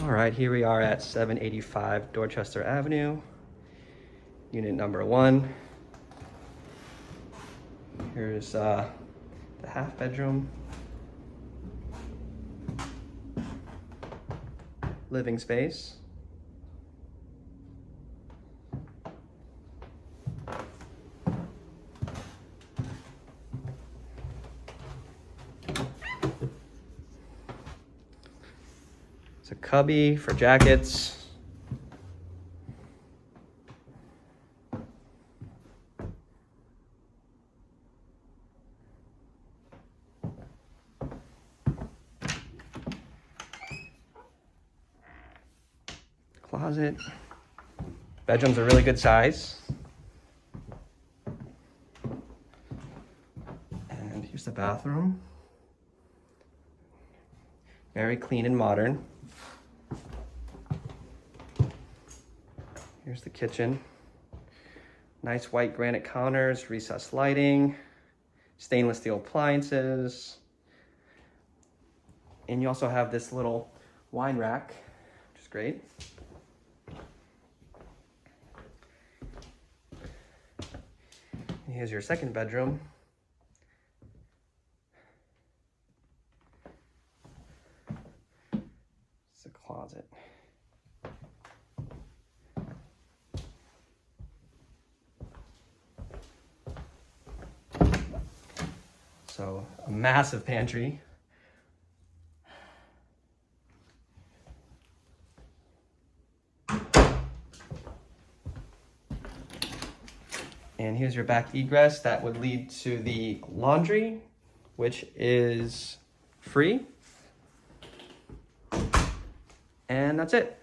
All right, here we are at 785 Dorchester Avenue, unit number 1. Here's the half bedroom, living space. It's a cubby for jackets. Closet. Bedroom's a really good size. And here's the bathroom. Very clean and modern. Here's the kitchen. Nice white granite counters, recessed lighting, stainless steel appliances. And you also have this little wine rack, which is great. Here's your second bedroom. It's a closet. So a massive pantry. And here's your back egress that would lead to the laundry, which is free. And that's it.